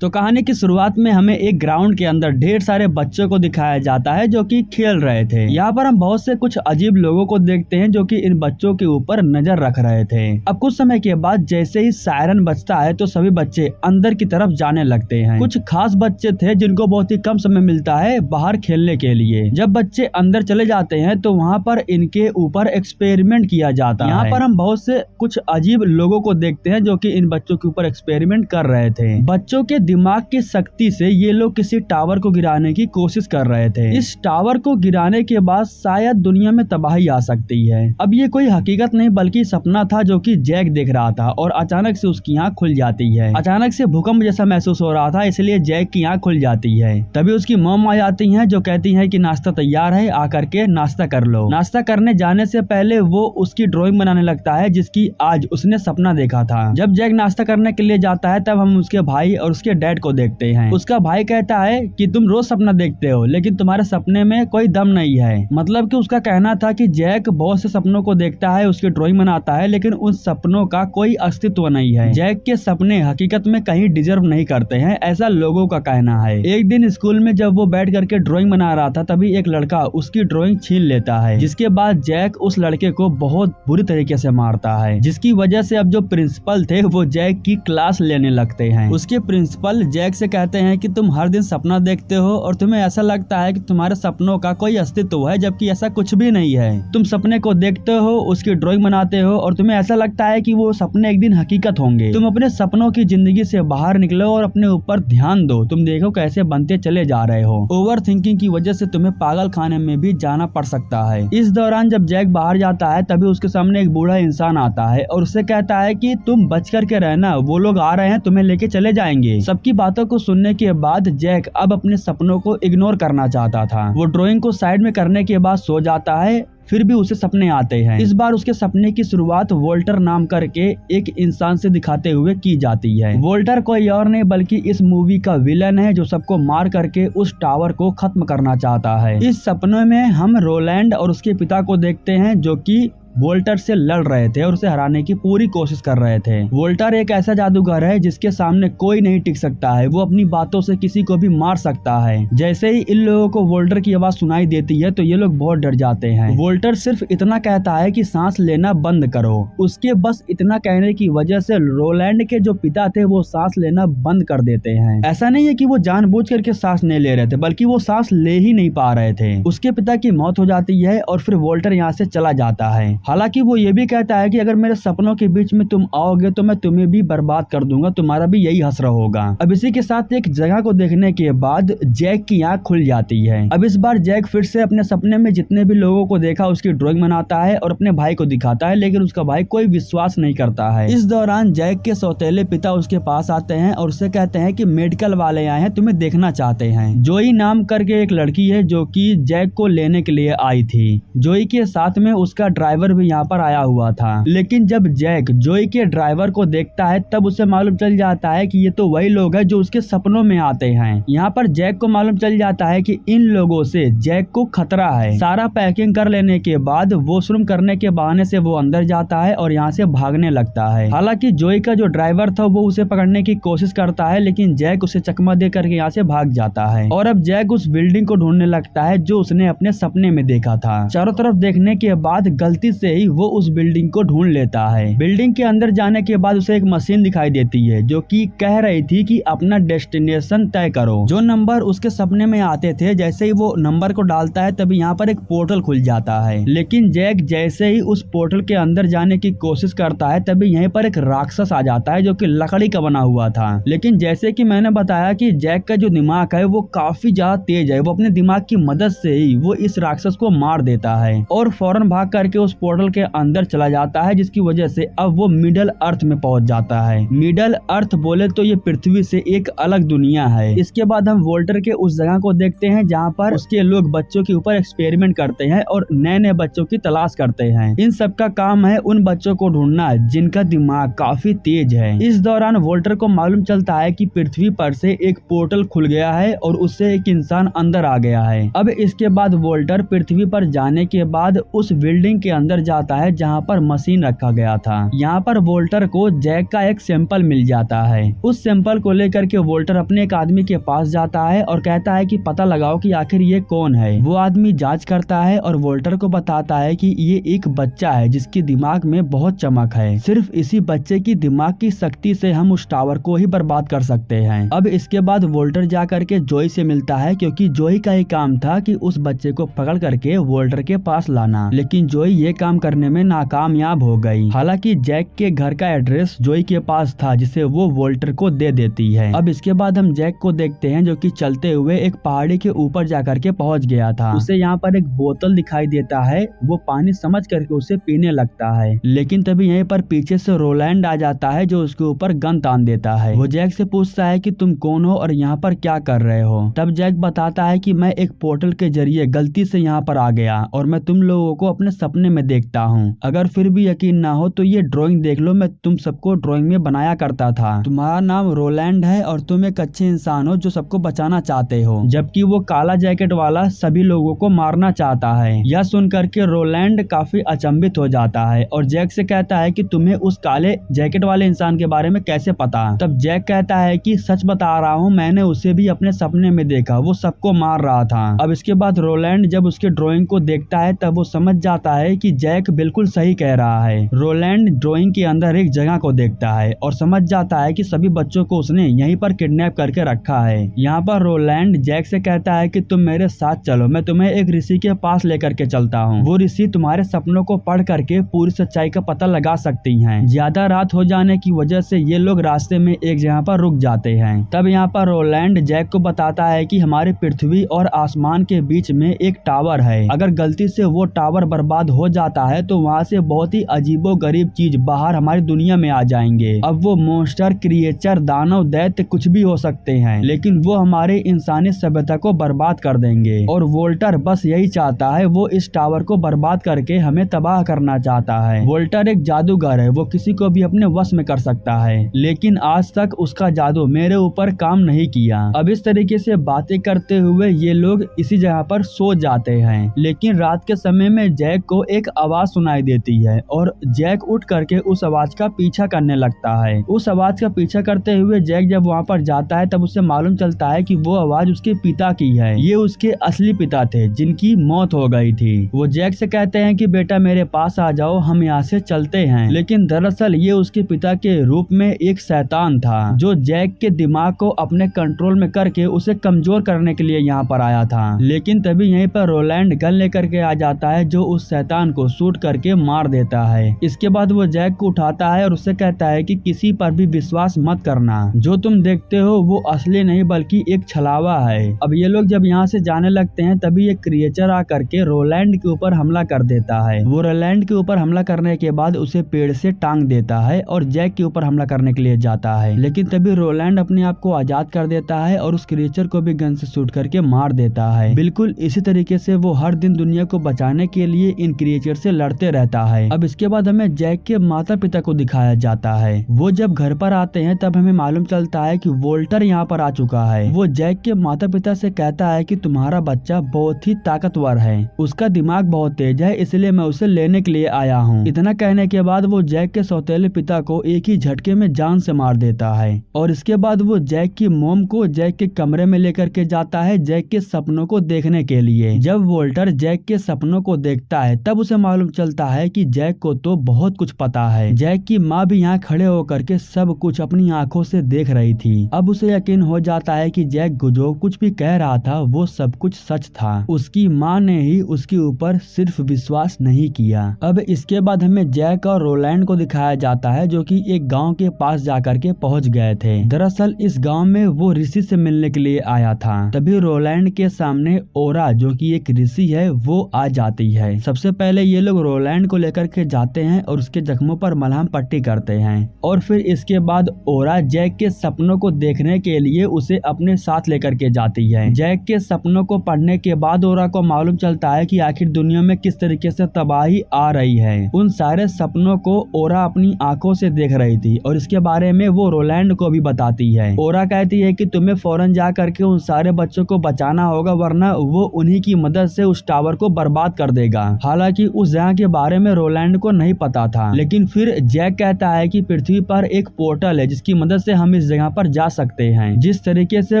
तो कहानी की शुरुआत में हमें एक ग्राउंड के अंदर ढेर सारे बच्चों को दिखाया जाता है जो कि खेल रहे थे। यहाँ पर हम बहुत से कुछ अजीब लोगों को देखते हैं जो कि इन बच्चों के ऊपर नजर रख रहे थे। अब कुछ समय के बाद जैसे ही सायरन बजता है तो सभी बच्चे अंदर की तरफ जाने लगते हैं। कुछ खास बच्चे थे जिनको बहुत ही कम समय मिलता है बाहर खेलने के लिए। जब बच्चे अंदर चले जाते हैं तो वहाँ पर इनके ऊपर एक्सपेरिमेंट किया जाता है। यहाँ पर हम बहुत से कुछ अजीब लोगों को देखते हैं जो कि इन बच्चों के ऊपर एक्सपेरिमेंट कर रहे थे। बच्चों के दिमाग की शक्ति से ये लोग किसी टावर को गिराने की कोशिश कर रहे थे। इस टावर को गिराने के बाद शायद दुनिया में तबाही आ सकती है। अब ये कोई हकीकत नहीं बल्कि सपना था जो कि जैक देख रहा था और अचानक से उसकी आँख खुल जाती है। अचानक से भूकंप जैसा महसूस हो रहा था इसलिए जैक की आँख खुल जाती है। तभी उसकी मॉम आ जाती है जो कहती है कि नाश्ता तैयार है, आकर के नाश्ता कर लो। नाश्ता करने जाने से पहले वो उसकी ड्राइंग बनाने लगता है जिसकी आज उसने सपना देखा था। जब जैक नाश्ता करने के लिए जाता है तब हम उसके भाई और उसके डैड को देखते हैं। उसका भाई कहता है कि तुम रोज सपना देखते हो लेकिन तुम्हारे सपने में कोई दम नहीं है। मतलब कि उसका कहना था कि जैक बहुत से सपनों को देखता है, उसकी ड्राइंग बनाता है लेकिन उन सपनों का कोई अस्तित्व नहीं है। जैक के सपने हकीकत में कहीं डिजर्व नहीं करते हैं, ऐसा लोगों का कहना है। एक दिन स्कूल में जब वो बैठ करके ड्राइंग बना रहा था तभी एक लड़का उसकी ड्राइंग छीन लेता है, जिसके बाद जैक उस लड़के को बहुत बुरी तरीके से मारता है, जिसकी वजह से अब जो प्रिंसिपल थे वो जैक की क्लास लेने लगते हैं। उसके प्रिंसिपल जैक से कहते हैं कि तुम हर दिन सपना देखते हो और तुम्हें ऐसा लगता है कि तुम्हारे सपनों का कोई अस्तित्व है, जबकि ऐसा कुछ भी नहीं है। तुम सपने को देखते हो, उसकी ड्राइंग बनाते हो और तुम्हें ऐसा लगता है कि वो सपने एक दिन हकीकत होंगे। तुम अपने सपनों की जिंदगी से बाहर निकलो और अपने ऊपर ध्यान दो। तुम देखो कैसे बनते चले जा रहे हो। ओवर थिंकिंग की वजह से तुम्हें पागल खाने में भी जाना पड़ सकता है। इस दौरान जब जैक बाहर जाता है तभी उसके सामने एक बूढ़ा इंसान आता है और उससे कहता है कि तुम बच करके रहना, वो लोग आ रहे हैं, तुम्हें लेके चले जाएंगे। सबकी बातों को सुनने के बाद जैक अब अपने सपनों को इग्नोर करना चाहता था। वो ड्राइंग को साइड में करने के बाद सो जाता है, फिर भी उसे सपने आते हैं। इस बार उसके सपने की शुरुआत वोल्टर नाम करके एक इंसान से दिखाते हुए की जाती है। वोल्टर कोई और नहीं बल्कि इस मूवी का विलन है जो सबको मार करके उस टावर को खत्म करना चाहता है। इस सपने में हम रोलैंड और उसके पिता को देखते हैं जो कि वोल्टर से लड़ रहे थे और उसे हराने की पूरी कोशिश कर रहे थे। वोल्टर एक ऐसा जादूगर है जिसके सामने कोई नहीं टिक सकता है। वो अपनी बातों से किसी को भी मार सकता है। जैसे ही इन लोगों को वोल्टर की आवाज सुनाई देती है तो ये लोग बहुत डर जाते हैं। वोल्टर सिर्फ इतना कहता है कि सांस लेना बंद करो। उसके बस इतना कहने की वजह से रोलैंड के जो पिता थे वो सांस लेना बंद कर देते हैं। ऐसा नहीं है कि वो जानबूझ करके सांस नहीं ले रहे थे बल्कि वो सांस ले ही नहीं पा रहे थे। उसके पिता की मौत हो जाती है और फिर वोल्टर यहाँ से चला जाता है। हालांकि वो ये भी कहता है कि अगर मेरे सपनों के बीच में तुम आओगे तो मैं तुम्हें भी बर्बाद कर दूंगा, तुम्हारा भी यही हश्र होगा। अब इसी के साथ एक जगह को देखने के बाद जैक की आंख खुल जाती है। अब इस बार जैक फिर से अपने सपने में जितने भी लोगों को देखा उसकी ड्राइंग बनाता है और अपने भाई को दिखाता है, लेकिन उसका भाई कोई विश्वास नहीं करता है। इस दौरान जैक के सौतेले पिता उसके पास आते हैं और उससे कहते हैं कि मेडिकल वाले आए हैं, तुम्हें देखना चाहते हैं। जोई नाम करके एक लड़की है जो कि जैक को लेने के लिए आई थी। जोई के साथ में उसका ड्राइवर भी यहाँ पर आया हुआ था, लेकिन जब जैक जोई के ड्राइवर को देखता है तब उसे मालूम चल जाता है कि ये तो वही लोग हैं जो उसके सपनों में आते हैं। यहाँ पर जैक को मालूम चल जाता है कि इन लोगों से जैक को खतरा है। सारा पैकिंग कर लेने के बाद वॉशरूम करने के बहाने से वो अंदर जाता है और यहाँ से भागने लगता है। हालांकि जोई का जो ड्राइवर था वो उसे पकड़ने की कोशिश करता है, लेकिन जैक उसे चकमा दे करके यहाँ से भाग जाता है। और अब जैक उस बिल्डिंग को ढूंढने लगता है जो उसने अपने सपने में देखा था। चारों तरफ देखने के बाद गलती से ही वो उस बिल्डिंग को ढूंढ लेता है। बिल्डिंग के अंदर जाने के बाद उसे एक मशीन दिखाई देती है जो कि कह रही थी कि अपना डेस्टिनेशन तय करो। जो नंबर उसके सपने में आते थे, जैसे ही वो नंबर को डालता है तभी यहाँ पर एक पोर्टल खुल जाता है। लेकिन जैक जैसे ही उस पोर्टल के अंदर जाने की कोशिश करता है तभी यहीं पर एक राक्षस आ जाता है जो कि लकड़ी का बना हुआ था। लेकिन जैसे कि मैंने बताया कि जैक का जो दिमाग है वो काफी ज्यादा तेज है। वो अपने दिमाग की मदद से ही वो इस राक्षस को मार देता है और फौरन भाग करके उस पोर्टल के अंदर चला जाता है, जिसकी वजह से अब वो मिडल अर्थ में पहुंच जाता है। मिडल अर्थ बोले तो ये पृथ्वी से एक अलग दुनिया है। इसके बाद हम वोल्टर के उस जगह को देखते हैं जहाँ पर उसके लोग बच्चों के ऊपर एक्सपेरिमेंट करते हैं और नए नए बच्चों की तलाश करते हैं। इन सब का काम है उन बच्चों को ढूंढना जिनका दिमाग काफी तेज है। इस दौरान वोल्टर को मालूम चलता है कि पृथ्वी पर से एक पोर्टल खुल गया है और उससे एक इंसान अंदर आ गया है। अब इसके बाद वोल्टर पृथ्वी पर जाने के बाद उस बिल्डिंग के अंदर अंदर जाता है जहाँ पर मशीन रखा गया था। यहाँ पर वोल्टर को जैक का एक सैंपल मिल जाता है। उस सैंपल को लेकर के वोल्टर अपने एक आदमी के पास जाता है और कहता है कि पता लगाओ कि आखिर ये कौन है। वो आदमी जांच करता है और वोल्टर को बताता है कि ये एक बच्चा है जिसके दिमाग में बहुत चमक है। सिर्फ इसी बच्चे की दिमाग की शक्ति से हम उस टावर को ही बर्बाद कर सकते हैं। अब इसके बाद वोल्टर जा करके जोई से मिलता है, क्योंकि जोई का ही काम था कि उस बच्चे को पकड़ करके वोल्टर के पास लाना। लेकिन जोई ये काम करने में नाकामयाब हो गई। हालांकि जैक के घर का एड्रेस जोई के पास था, जिसे वो वोल्टर को दे देती है। अब इसके बाद हम जैक को देखते हैं जो कि चलते हुए एक पहाड़ी के ऊपर जाकर के पहुंच गया था। उसे यहाँ पर एक बोतल दिखाई देता है। वो पानी समझ करके उसे पीने लगता है, लेकिन तभी यहीं पर पीछे से रोलैंड आ जाता है जो उसके ऊपर गन तान देता है। वो जैक से पूछता है कि तुम कौन हो और यहाँ पर क्या कर रहे हो। तब जैक बताता है कि मैं एक पोर्टल के जरिए गलती से यहाँ पर आ गया और मैं तुम लोगों को अपने सपने में देखता हूँ। अगर फिर भी यकीन ना हो तो ये ड्राइंग देख लो, मैं तुम सबको ड्राइंग में बनाया करता था। तुम्हारा नाम रोलैंड है और तुम एक अच्छे इंसान हो जो सबको बचाना चाहते हो। जबकि वो काला जैकेट वाला सभी लोगों को मारना चाहता है। यह सुन करके रोलैंड काफी अचंभित हो जाता है और जैक से कहता है कि तुम्हें उस काले जैकेट वाले इंसान के बारे में कैसे पता। तब जैक कहता है कि सच बता रहा हूँ, मैंने उसे भी अपने सपने में देखा, वो सबको मार रहा था। अब इसके बाद रोलैंड जब उसके ड्राइंग को देखता है तब वो समझ जाता है कि जैक बिल्कुल सही कह रहा है। रोलैंड ड्राइंग के अंदर एक जगह को देखता है और समझ जाता है कि सभी बच्चों को उसने यहीं पर किडनैप करके रखा है। यहाँ पर रोलैंड जैक से कहता है कि तुम मेरे साथ चलो, मैं तुम्हें एक ऋषि के पास लेकर के चलता हूँ। वो ऋषि तुम्हारे सपनों को पढ़ करके पूरी सच्चाई का पता लगा सकती हैं। ज्यादा रात हो जाने की वजह से ये लोग रास्ते में एक जगह पर रुक जाते हैं। तब यहाँ पर रोलैंड जैक को बताता है कि हमारी पृथ्वी और आसमान के बीच में एक टावर है। अगर गलती से वो टावर बर्बाद हो जाता है तो वहाँ से बहुत ही अजीबो गरीब चीज बाहर हमारी दुनिया में आ जाएंगे। अब वो मॉन्स्टर, क्रिएचर, दानव, दैत्य कुछ भी हो सकते हैं, लेकिन वो हमारे इंसानी सभ्यता को बर्बाद कर देंगे। और वोल्टर बस यही चाहता है, वो इस टावर को बर्बाद करके हमें तबाह करना चाहता है। वोल्टर एक जादूगर है, वो किसी को भी अपने वश में कर सकता है, लेकिन आज तक उसका जादू मेरे ऊपर काम नहीं किया। अब इस तरीके से बातें करते हुए ये लोग इसी जगह पर सो जाते हैं। लेकिन रात के समय में जैक को एक आवाज सुनाई देती है और जैक उठ करके उस आवाज का पीछा करने लगता है। उस आवाज का पीछा करते हुए जैक जब वहाँ पर जाता है तब उसे मालूम चलता है कि वो आवाज उसके पिता की है। ये उसके असली पिता थे जिनकी मौत हो गई थी। वो जैक से कहते हैं कि बेटा मेरे पास आ जाओ, हम यहाँ से चलते हैं। लेकिन दरअसल ये उसके पिता के रूप में एक शैतान था जो जैक के दिमाग को अपने कंट्रोल में करके उसे कमजोर करने के लिए यहाँ पर आया था। लेकिन तभी यहीं पर रोलैंड गन लेकर के आ जाता है जो उस शैतान को शूट करके मार देता है। इसके बाद वो जैक को उठाता है और उससे कहता है कि किसी पर भी विश्वास मत करना, जो तुम देखते हो वो असली नहीं बल्कि एक छलावा है। अब ये लोग जब यहाँ से जाने लगते हैं तभी एक क्रिएचर आ करके रोलैंड के ऊपर हमला कर देता है। वो रोलैंड के ऊपर हमला करने के बाद उसे पेड़ से टांग देता है और जैक के ऊपर हमला करने के लिए जाता है। लेकिन तभी रोलैंड अपने आप को आजाद कर देता है और उस क्रिएचर को भी गन से शूट करके मार देता है। बिल्कुल इसी तरीके से वो हर दिन दुनिया को बचाने के लिए इन क्रिएचर से लड़ते रहता है। अब इसके बाद हमें जैक के माता पिता को दिखाया जाता है। वो जब घर पर आते हैं तब हमें मालूम चलता है कि वोल्टर यहाँ पर आ चुका है। वो जैक के माता पिता से कहता है कि तुम्हारा बच्चा बहुत ही ताकतवर है, उसका दिमाग बहुत तेज है, इसलिए मैं उसे लेने के लिए आया हूँ। इतना कहने के बाद वो जैक के सौतेले पिता को एक ही झटके में जान से मार देता है। और इसके बाद वो जैक की मोम को जैक के कमरे में लेकर के जाता है जैक के सपनों को देखने के लिए। जब वोल्टर जैक के सपनों को देखता है तब उसे मालूम चलता है कि जैक को तो बहुत कुछ पता है। जैक की माँ भी यहाँ खड़े होकर के सब कुछ अपनी आंखों से देख रही थी। अब उसे यकीन हो जाता है कि जैक जो कुछ भी कह रहा था वो सब कुछ सच था। उसकी माँ ने ही उसके ऊपर सिर्फ विश्वास नहीं किया। अब इसके बाद हमें जैक और रोलैंड को दिखाया जाता है जो कि एक गांव के पास जाकर के पहुंच गए थे। दरअसल इस गांव में वो ऋषि से मिलने के लिए आया था। तभी रोलैंड के सामने ओरा जो कि एक ऋषि है वो आ जाती है। सबसे पहले ये लोग रोलैंड को लेकर के जाते हैं और उसके जख्मों पर मलहम पट्टी करते हैं और फिर इसके बाद ओरा जैक के सपनों को देखने के लिए उसे अपने साथ लेकर के जाती है। जैक के सपनों को पढ़ने के बाद ओरा को मालूम चलता है कि आखिर दुनिया में किस तरीके से तबाही आ रही है। उन सारे सपनों को ओरा अपनी आंखों से देख रही थी और इसके बारे में वो रोलैंड को भी बताती है। ओरा कहती है कि तुम्हें फौरन जा करके उन सारे बच्चों को बचाना होगा वरना वो उन्हीं की मदद से उस टावर को बर्बाद कर देगा। हालांकि उस उस जगह के बारे में रोलैंड को नहीं पता था। लेकिन फिर जैक कहता है कि पृथ्वी पर एक पोर्टल है जिसकी मदद से हम इस जगह पर जा सकते हैं, जिस तरीके से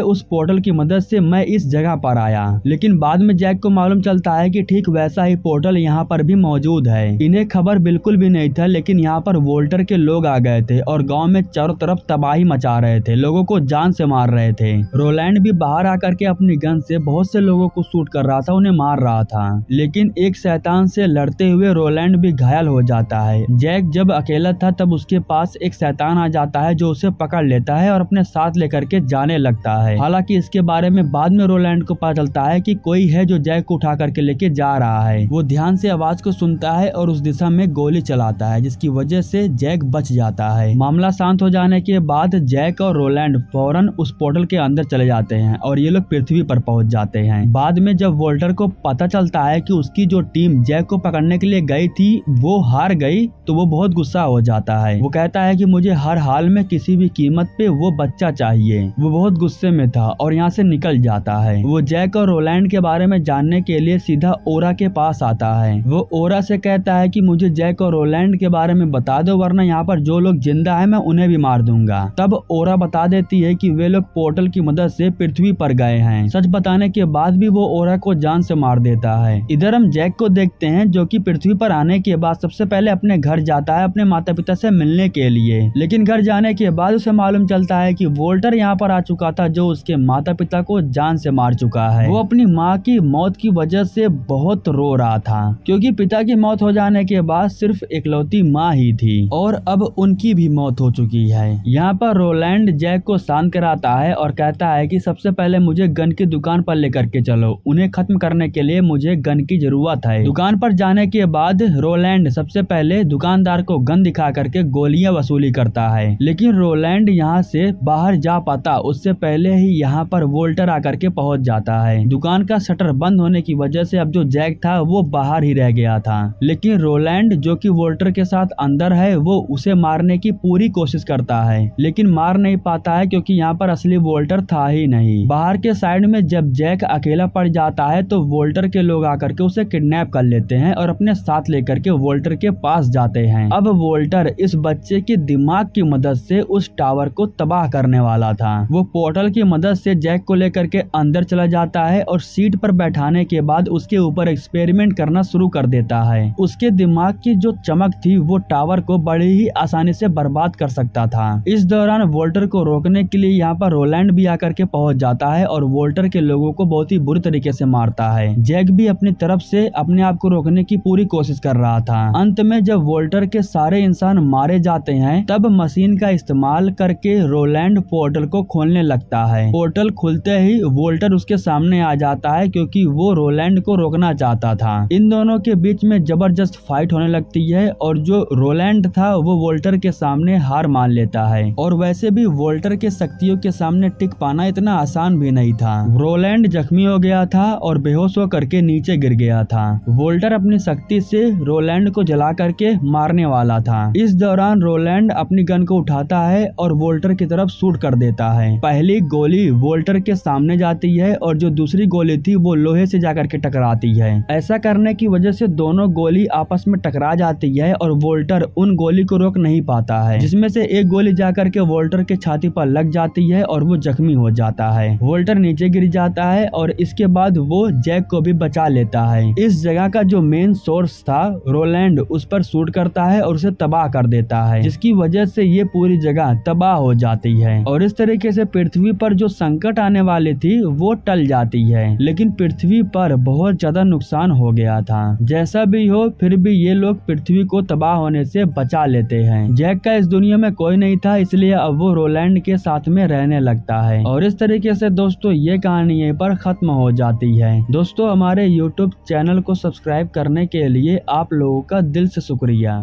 उस पोर्टल की मदद से मैं इस जगह पर आया। लेकिन बाद में जैक को मालूम चलता है कि ठीक वैसा ही पोर्टल यहाँ पर भी मौजूद है। इन्हें खबर बिल्कुल भी नहीं था, लेकिन यहाँ पर वोल्टर के लोग आ गए थे और गांव में चारों तरफ तबाही मचा रहे थे, लोगों को जान से मार रहे थे। रोलैंड भी बाहर आकर के अपनी गन से बहुत से लोगों को शूट कर रहा था, उन्हें मार रहा था। लेकिन एक शैतान से लड़ते हुए रोलैंड भी घायल हो जाता है। जैक जब अकेला था तब उसके पास एक शैतान आ जाता है जो उसे पकड़ लेता है और अपने साथ लेकर के जाने लगता है। हालांकि इसके बारे में बाद में रोलैंड को पता चलता है कि कोई है जो जैक को उठा करके लेके जा रहा है। वो ध्यान से आवाज को सुनता है और उस दिशा में गोली चलाता है, जिसकी वजह से जैक बच जाता है। मामला शांत हो जाने के बाद जैक और रोलैंड फौरन उस पोर्टल के अंदर चले जाते हैं और ये लोग पृथ्वी पर पहुंच जाते हैं। बाद में जब वोल्टर को पता चलता है कि उसकी जो टीम जैक को पकड़ने के लिए गई थी वो हार गई, तो वो बहुत गुस्सा हो जाता है। वो कहता है कि मुझे हर हाल में किसी भी कीमत पे वो बच्चा चाहिए। वो बहुत गुस्से में था और यहाँ से निकल जाता है। वो जैक और रोलैंड के बारे में जानने के लिए सीधा ओरा के पास आता है। वो ओरा से कहता है कि मुझे जैक और रोलैंड के बारे में बता दो, वरना यहाँ पर जो लोग जिंदा है मैं उन्हें भी मार दूंगा। तब ओरा बता देती है कि वे लोग पोर्टल की मदद से पृथ्वी पर गए हैं। सच बताने के बाद भी वो ओरा को जान से मार देता है। इधर हम जैक को देखते हैं जो कि पृथ्वी पर आने के बाद सबसे पहले अपने घर जाता है अपने माता पिता से मिलने के लिए। लेकिन घर जाने के बाद उसे मालूम चलता है कि वोल्टर यहाँ पर आ चुका था जो उसके माता पिता को जान से मार चुका है। वो अपनी माँ की मौत की वजह से बहुत रो रहा था, क्योंकि पिता की मौत हो जाने के बाद सिर्फ इकलौती माँ ही थी और अब उनकी भी मौत हो चुकी है। यहाँ पर रोलैंड जैक को शांत कराता है और कहता है कि सबसे पहले मुझे गन की दुकान पर लेकर के चलो, उन्हें खत्म करने के लिए मुझे गन की जरूरत है। दुकान पर जाने के बाद रोलैंड सबसे पहले दुकानदार को गन दिखा करके गोलियां वसूली करता है। लेकिन रोलैंड यहाँ से बाहर जा पाता उससे पहले ही यहाँ पर वोल्टर आकर के पहुंच जाता है। दुकान का शटर बंद होने की वजह से अब जो जैक था वो बाहर ही रह गया था। लेकिन रोलैंड जो कि वोल्टर के साथ अंदर है वो उसे मारने की पूरी कोशिश करता है, लेकिन मार नहीं पाता है क्योंकि यहाँ पर असली वोल्टर था ही नहीं। बाहर के साइड में जब जैक अकेला पड़ जाता है तो वोल्टर के लोग आकर के उसे किडनैप कर लेते हैं और अपने साथ लेकर के वोल्टर के पास जाते हैं। अब वोल्टर इस बच्चे के दिमाग की मदद से उस टावर को तबाह करने वाला था। वो पोर्टल की मदद से जैक को लेकर के अंदर चला जाता है और सीट पर बैठाने के बाद उसके ऊपर एक्सपेरिमेंट करना शुरू कर देता है। उसके दिमाग की जो चमक थी वो टावर को बड़ी ही आसानी से बर्बाद कर सकता था। इस दौरान वोल्टर को रोकने के लिए यहाँ पर रोलैंड भी आकर के पहुंच जाता है और वोल्टर के लोगों को बहुत ही बुरी तरीके से मारता है। जैक भी अपनी तरफ से अपने आप को रोकने की पूरी कोशिश कर रहा था। अंत में जब वोल्टर के सारे इंसान मारे जाते हैं तब मशीन का इस्तेमाल करके रोलैंड पोर्टल को खोलने लगता है। पोर्टल खुलते ही वोल्टर उसके सामने आ जाता है क्योंकि वो रोलैंड को रोकना चाहता था। इन दोनों के बीच में जबरदस्त फाइट होने लगती है और जो रोलैंड था वो वोल्टर के सामने हार मान लेता है। और वैसे भी वोल्टर के शक्तियों के सामने टिक पाना इतना आसान भी नहीं था। रोलैंड जख्मी हो गया था और बेहोश होकर के नीचे गिर गया था। वोल्टर अपनी शक्ति से रोलैंड को जला करके मारने वाला था। इस दौरान रोलैंड अपनी गन को उठाता है और वोल्टर की तरफ शूट कर देता है। पहली गोली वोल्टर के सामने जाती है और जो दूसरी गोली थी वो लोहे से जाकर के टकराती है। ऐसा करने की वजह से दोनों गोली आपस में टकरा जाती है और वोल्टर उन गोली को रोक नहीं पाता है, जिसमें से एक गोली जाकर के वोल्टर के छाती पर लग जाती है और वो जख्मी हो जाता है। वोल्टर नीचे गिर जाता है और इसके बाद वो जैक को भी बचा लेता है। इस जगह का जो मेन सोर्स था रोलैंड उस पर शूट करता है और उसे तबाह कर देता है, जिसकी वजह से ये पूरी जगह तबाह हो जाती है और इस तरीके से पृथ्वी पर जो संकट आने वाली थी वो टल जाती है। लेकिन पृथ्वी पर बहुत ज्यादा नुकसान हो गया था। जैसा भी हो फिर भी ये लोग पृथ्वी को तबाह होने से बचा लेते हैं। जैक का इस दुनिया में कोई नहीं था, इसलिए अब वो रोलैंड के साथ में रहने लगता है और इस तरीके से दोस्तों ये कहानी यहीं पर खत्म हो जाती है। दोस्तों हमारे YouTube चैनल को सब्सक्राइब करने के लिए आप लोगों का दिल से शुक्रिया।